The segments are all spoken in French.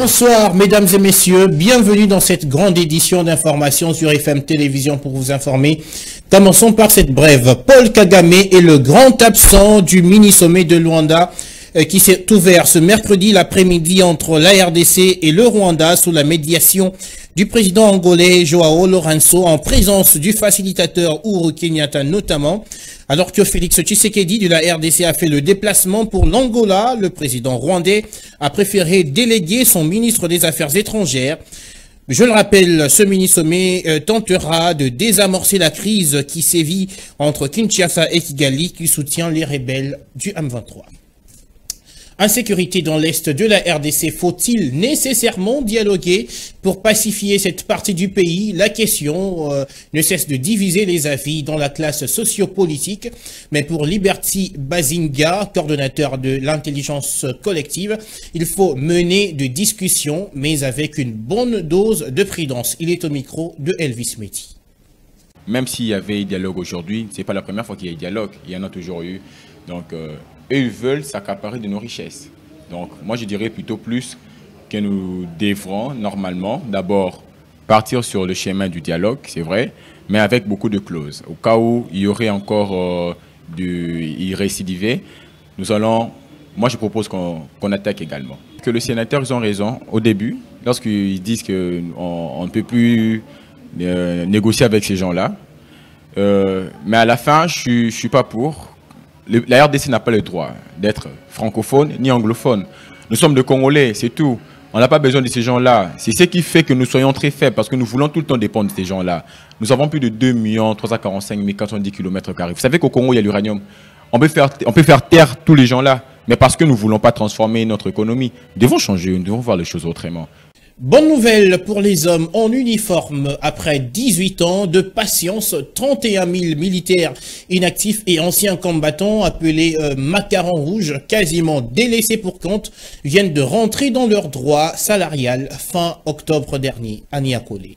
Bonsoir mesdames et messieurs, bienvenue dans cette grande édition d'information sur FM Télévision pour vous informer. Commençons par cette brève. Paul Kagame est le grand absent du mini-sommet de Luanda qui s'est ouvert ce mercredi l'après-midi entre la RDC et le Rwanda sous la médiation du président angolais Joao Lourenço en présence du facilitateur Uhuru Kenyatta notamment. Alors que Félix Tshisekedi de la RDC a fait le déplacement pour l'Angola, le président rwandais a préféré déléguer son ministre des Affaires étrangères. Je le rappelle, ce mini-sommet tentera de désamorcer la crise qui sévit entre Kinshasa et Kigali qui soutient les rebelles du M23. Insécurité dans l'Est de la RDC, faut-il nécessairement dialoguer pour pacifier cette partie du pays? La question ne cesse de diviser les avis dans la classe sociopolitique. Mais pour Liberty Bazinga, coordonnateur de l'intelligence collective, il faut mener de discussions, mais avec une bonne dose de prudence. Il est au micro de Elvis Meti. Même s'il y avait dialogue aujourd'hui, ce n'est pas la première fois qu'il y a dialogue, il y en a toujours eu. Donc, eux, ils veulent s'accaparer de nos richesses. Donc, moi, je dirais plutôt plus que nous devrons, normalement, d'abord partir sur le chemin du dialogue, c'est vrai, mais avec beaucoup de clauses. Au cas où il y aurait encore du récidivé, nous allons, moi, je propose qu'on attaque également. Que les sénateurs, ils ont raison au début, lorsqu'ils disent qu'on ne peut plus négocier avec ces gens-là. Mais à la fin, je ne suis pas pour. La RDC n'a pas le droit d'être francophone ni anglophone. Nous sommes des Congolais, c'est tout. On n'a pas besoin de ces gens-là. C'est ce qui fait que nous soyons très faibles, parce que nous voulons tout le temps dépendre de ces gens-là. Nous avons plus de 2 345 410 km². Vous savez qu'au Congo, il y a l'uranium. On peut faire taire tous les gens-là, mais parce que nous ne voulons pas transformer notre économie. Nous devons changer, nous devons voir les choses autrement. Bonne nouvelle pour les hommes en uniforme. Après 18 ans de patience, 31 000 militaires inactifs et anciens combattants appelés macarons rouges, quasiment délaissés pour compte, viennent de rentrer dans leurs droits salariales fin octobre dernier. Ania Kole.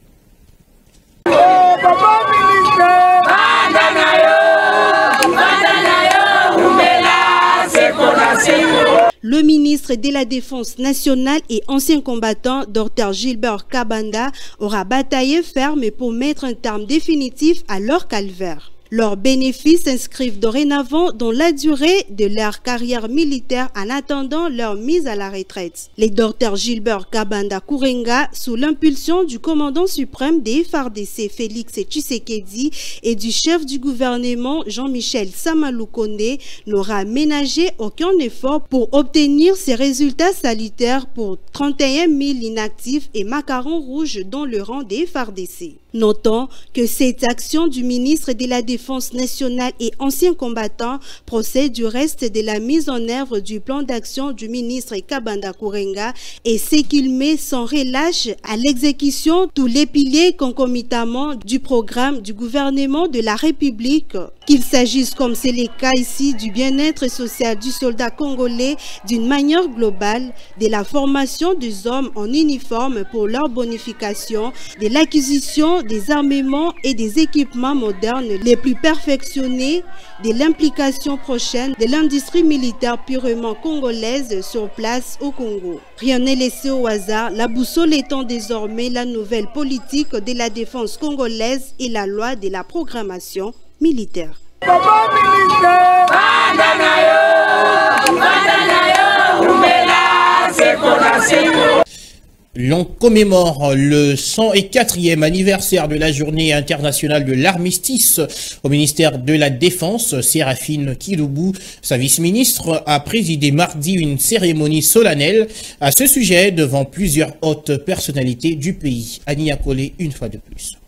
Le ministre de la Défense nationale et ancien combattant, Dr Gilbert Kabanda, aura bataillé ferme pour mettre un terme définitif à leur calvaire. Leurs bénéfices s'inscrivent dorénavant dans la durée de leur carrière militaire en attendant leur mise à la retraite. Les Dr Gilbert Kabanda Kourenga, sous l'impulsion du commandant suprême des FARDC Félix Tshisekedi et du chef du gouvernement Jean-Michel Samalou Kondé, n'aura ménagé aucun effort pour obtenir ces résultats salutaires pour 31 000 inactifs et macarons rouges dans le rang des FARDC. Notons que cette action du ministre de la Défense nationale et ancien combattant procède du reste de la mise en œuvre du plan d'action du ministre Kabanda Kourenga et c'est qu'il met sans relâche à l'exécution tous les piliers concomitamment du programme du gouvernement de la République. Qu'il s'agisse, comme c'est le cas ici, du bien-être social du soldat congolais d'une manière globale, de la formation des hommes en uniforme pour leur bonification, de l'acquisition des armements et des équipements modernes les plus perfectionnés, de l'implication prochaine de l'industrie militaire purement congolaise sur place au Congo. Rien n'est laissé au hasard, la boussole étant désormais la nouvelle politique de la défense congolaise et la loi de la programmation militaire. L'on commémore le 104e anniversaire de la journée internationale de l'armistice au ministère de la Défense. Séraphine Kiloubou, sa vice-ministre, a présidé mardi une cérémonie solennelle à ce sujet devant plusieurs hautes personnalités du pays. Ania Kole, une fois de plus.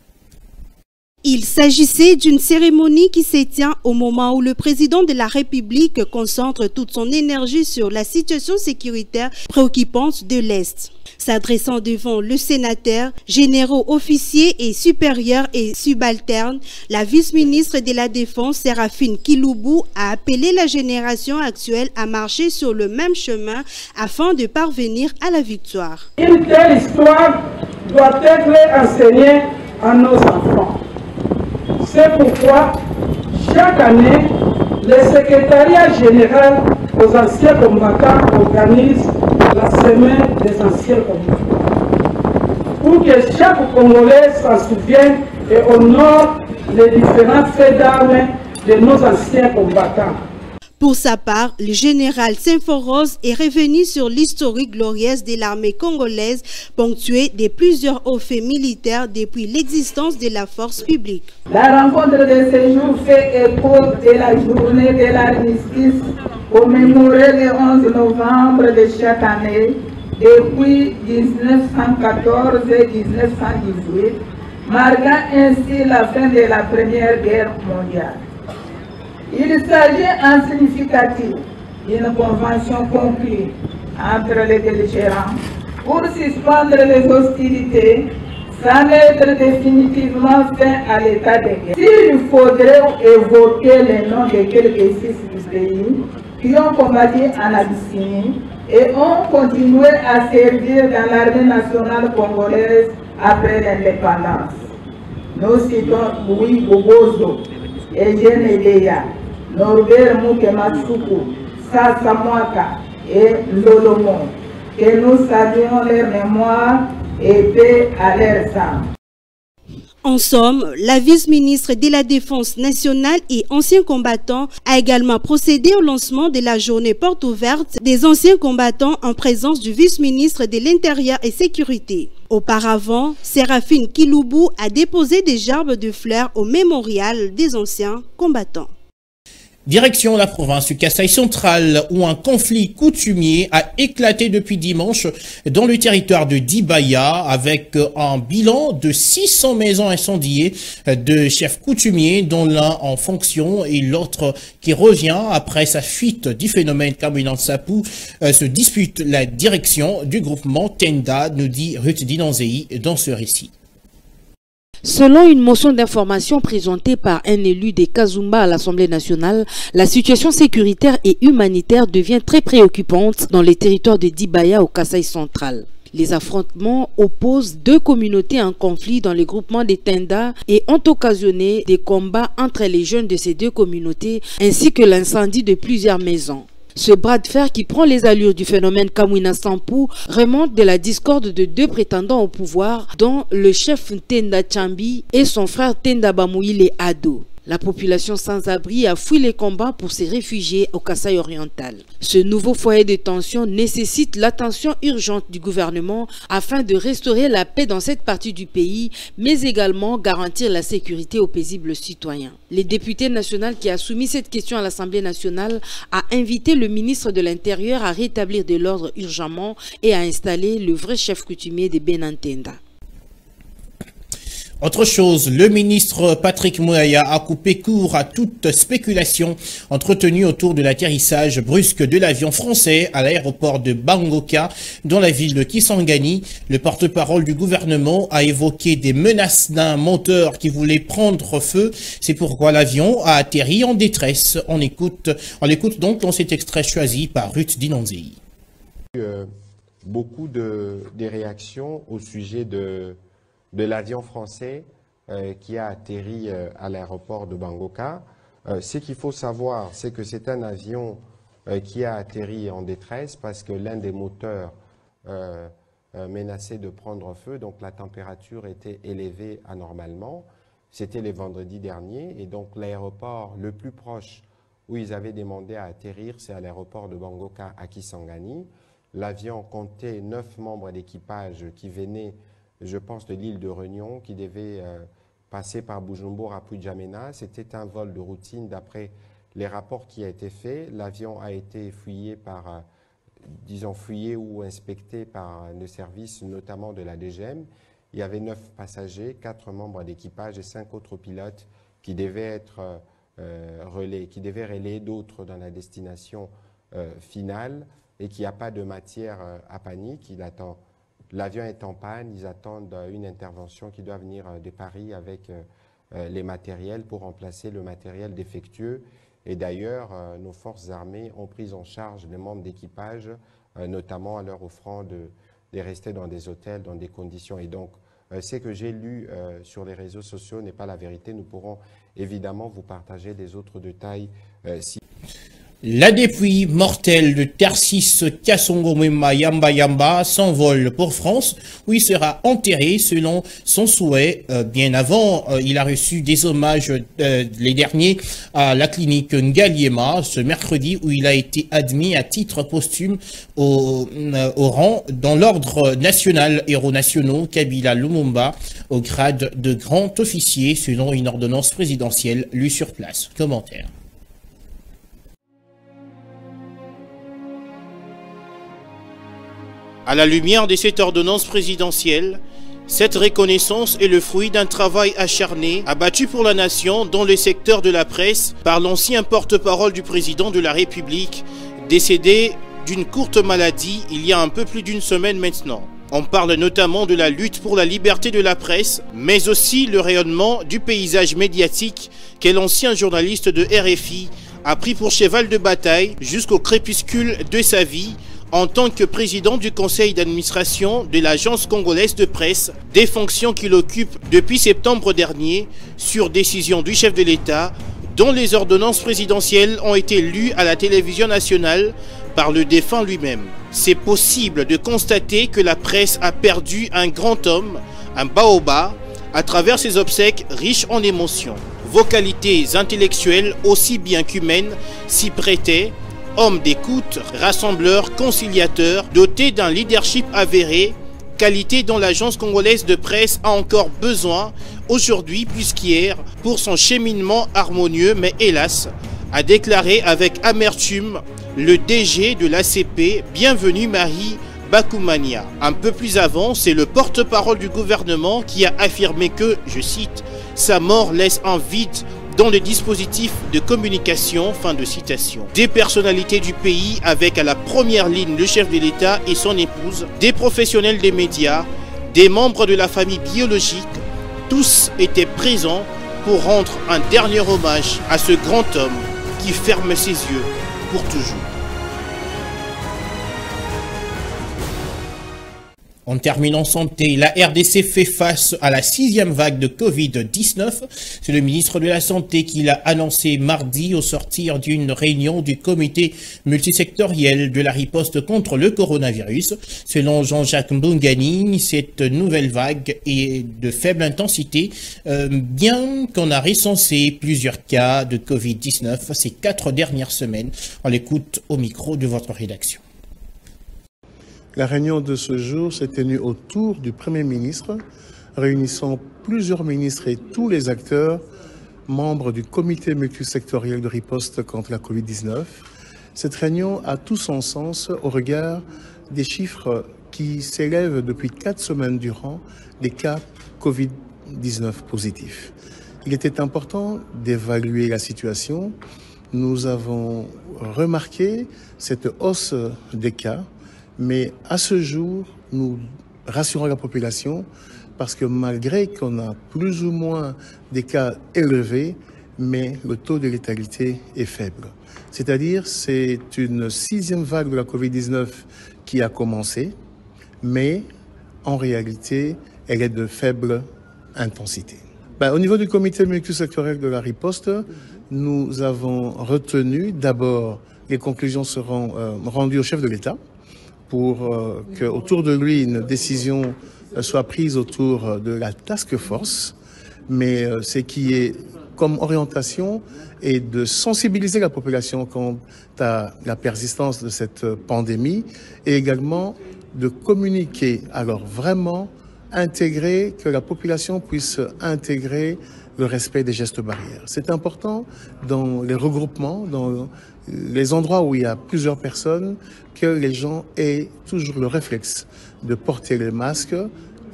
Il s'agissait d'une cérémonie qui se tient au moment où le président de la République concentre toute son énergie sur la situation sécuritaire préoccupante de l'Est. S'adressant devant le sénateur, généraux, officiers et supérieurs et subalternes, la vice-ministre de la Défense, Séraphine Kiloubou, a appelé la génération actuelle à marcher sur le même chemin afin de parvenir à la victoire. Une telle histoire doit être enseignée à nos enfants. C'est pourquoi, chaque année, le secrétariat général aux anciens combattants organise la semaine des anciens combattants. Pour que chaque Congolais s'en souvienne et honore les différents faits d'armes de nos anciens combattants. Pour sa part, le général Symphoros est revenu sur l'historique glorieuse de l'armée congolaise, ponctuée de plusieurs hauts faits militaires depuis l'existence de la force publique. La rencontre de ce jour fait écho de la journée de l'armistice commémorée le 11 novembre de chaque année depuis 1914 et 1918, marquant ainsi la fin de la Première Guerre mondiale. Il s'agit en significatif d'une convention conclue entre les belligérants pour suspendre les hostilités sans mettre définitivement fin à l'état de guerre. S'il faudrait évoquer les noms de quelques fils du pays qui ont combattu en Abyssinie et ont continué à servir dans l'armée nationale congolaise après l'indépendance. Nous citons Louis Bobozo, Eugène Edeya, Norbert Moukematsuku, Sasa Mwaka et Lolomo. Que nous saluons leur mémoire et paix à leur âme. En somme, la vice-ministre de la Défense nationale et ancien combattant a également procédé au lancement de la journée porte ouverte des anciens combattants en présence du vice-ministre de l'Intérieur et Sécurité. Auparavant, Séraphine Kiloubou a déposé des gerbes de fleurs au mémorial des anciens combattants. Direction la province du Kasaï central où un conflit coutumier a éclaté depuis dimanche dans le territoire de Dibaya avec un bilan de 600 maisons incendiées de chefs coutumiers dont l'un en fonction et l'autre qui revient après sa fuite du phénomène Kamouinan Sapou se dispute la direction du groupement Tenda, nous dit Ruth Dinanzei dans ce récit. Selon une motion d'information présentée par un élu des Kazumba à l'Assemblée nationale, la situation sécuritaire et humanitaire devient très préoccupante dans les territoires de Dibaya au Kasaï central. Les affrontements opposent deux communautés en conflit dans les groupements des Tenda et ont occasionné des combats entre les jeunes de ces deux communautés ainsi que l'incendie de plusieurs maisons. Ce bras de fer qui prend les allures du phénomène Kamouinan Sampou remonte de la discorde de deux prétendants au pouvoir, dont le chef Tenda Chambi et son frère Tenda Bamouile Ado. La population sans-abri a fui les combats pour se réfugier au Kasaï oriental. Ce nouveau foyer de tension nécessite l'attention urgente du gouvernement afin de restaurer la paix dans cette partie du pays, mais également garantir la sécurité aux paisibles citoyens. Le député national qui a soumis cette question à l'Assemblée nationale a invité le ministre de l'Intérieur à rétablir de l'ordre urgemment et à installer le vrai chef coutumier de Benantenda. Autre chose, le ministre Patrick Mouyaya a coupé court à toute spéculation entretenue autour de l'atterrissage brusque de l'avion français à l'aéroport de Bangoka dans la ville de Kisangani. Le porte-parole du gouvernement a évoqué des menaces d'un moteur qui voulait prendre feu. C'est pourquoi l'avion a atterri en détresse. On l'écoute donc dans cet extrait choisi par Ruth Dinanzei. Beaucoup de réactions au sujet de l'avion français qui a atterri à l'aéroport de Bangoka. Ce qu'il faut savoir, c'est que c'est un avion qui a atterri en détresse parce que l'un des moteurs menaçait de prendre feu, donc la température était élevée anormalement. C'était le vendredi dernier et donc l'aéroport le plus proche où ils avaient demandé à atterrir, c'est à l'aéroport de Bangoka à Kisangani. L'avion comptait 9 membres d'équipage qui venaient, je pense, de l'île de Réunion, qui devait passer par Bujumbura à Puijamena. C'était un vol de routine d'après les rapports qui ont été faits. L'avion a été fouillé par, fouillé ou inspecté par le service, notamment de la DGM. Il y avait 9 passagers, 4 membres d'équipage et 5 autres pilotes qui devaient être qui devaient relayer d'autres dans la destination finale et qu'il n'y a pas de matière à panique. L'avion est en panne, ils attendent une intervention qui doit venir de Paris avec les matériels pour remplacer le matériel défectueux. Et d'ailleurs, nos forces armées ont pris en charge les membres d'équipage, notamment en leur offrant de rester dans des hôtels, dans des conditions. Et donc, ce que j'ai lu sur les réseaux sociaux n'est pas la vérité. Nous pourrons évidemment vous partager des autres détails. La dépouille mortelle de Tarsis Kasongomema Yamba Yamba s'envole pour France, où il sera enterré selon son souhait. Bien avant, il a reçu des hommages, les derniers, à la clinique Ngaliema, ce mercredi, où il a été admis à titre posthume au rang dans l'ordre national héros nationaux Kabila Lumumba, au grade de grand officier, selon une ordonnance présidentielle lue sur place. Commentaire. À la lumière de cette ordonnance présidentielle, cette reconnaissance est le fruit d'un travail acharné, abattu pour la nation dans le secteur de la presse par l'ancien porte-parole du président de la République, décédé d'une courte maladie il y a un peu plus d'une semaine maintenant. On parle notamment de la lutte pour la liberté de la presse, mais aussi le rayonnement du paysage médiatique que l'ancien journaliste de RFI a pris pour cheval de bataille jusqu'au crépuscule de sa vie, en tant que président du conseil d'administration de l'Agence congolaise de presse, des fonctions qu'il occupe depuis septembre dernier sur décision du chef de l'État, dont les ordonnances présidentielles ont été lues à la télévision nationale par le défunt lui-même. C'est possible de constater que la presse a perdu un grand homme, un baobab, à travers ses obsèques riches en émotions. Vos qualités intellectuelles aussi bien qu'humaines s'y prêtaient. Homme d'écoute, rassembleur, conciliateur, doté d'un leadership avéré, qualité dont l'Agence congolaise de presse a encore besoin aujourd'hui plus qu'hier pour son cheminement harmonieux, mais hélas, a déclaré avec amertume le DG de l'ACP, Bienvenue Marie Bakoumania. Un peu plus avant, c'est le porte-parole du gouvernement qui a affirmé que, je cite, « sa mort laisse un vide dans les dispositifs de communication », fin de citation. Des personnalités du pays avec à la première ligne le chef de l'État et son épouse, des professionnels des médias, des membres de la famille biologique, tous étaient présents pour rendre un dernier hommage à ce grand homme qui ferme ses yeux pour toujours. En terminant santé, la RDC fait face à la 6e vague de Covid-19. C'est le ministre de la Santé qui l'a annoncé mardi au sortir d'une réunion du comité multisectoriel de la riposte contre le coronavirus. Selon Jean-Jacques Mbungani, cette nouvelle vague est de faible intensité, bien qu'on a recensé plusieurs cas de Covid-19 ces 4 dernières semaines. On l'écoute au micro de votre rédaction. La réunion de ce jour s'est tenue autour du Premier ministre, réunissant plusieurs ministres et tous les acteurs, membres du comité multisectoriel de riposte contre la Covid-19. Cette réunion a tout son sens au regard des chiffres qui s'élèvent depuis 4 semaines durant des cas Covid-19 positifs. Il était important d'évaluer la situation. Nous avons remarqué cette hausse des cas. Mais à ce jour, nous rassurons la population parce que malgré qu'on a plus ou moins des cas élevés, mais le taux de létalité est faible. C'est-à-dire, c'est une 6e vague de la Covid-19 qui a commencé, mais en réalité, elle est de faible intensité. Au niveau du comité multisectoriel de la riposte, nous avons retenu d'abord, les conclusions seront rendues au chef de l'État, pour qu'autour de lui, une décision soit prise autour de la task force. Mais ce qui est comme orientation est de sensibiliser la population quant à la persistance de cette pandémie et également de communiquer. Alors vraiment intégrer, que la population puisse intégrer le respect des gestes barrières. C'est important dans les regroupements, dans les endroits où il y a plusieurs personnes, que les gens aient toujours le réflexe de porter le masque,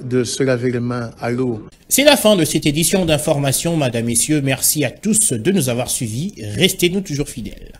de se laver les mains à l'eau. C'est la fin de cette édition d'information, Madame, Messieurs. Merci à tous de nous avoir suivis. Restez-nous toujours fidèles.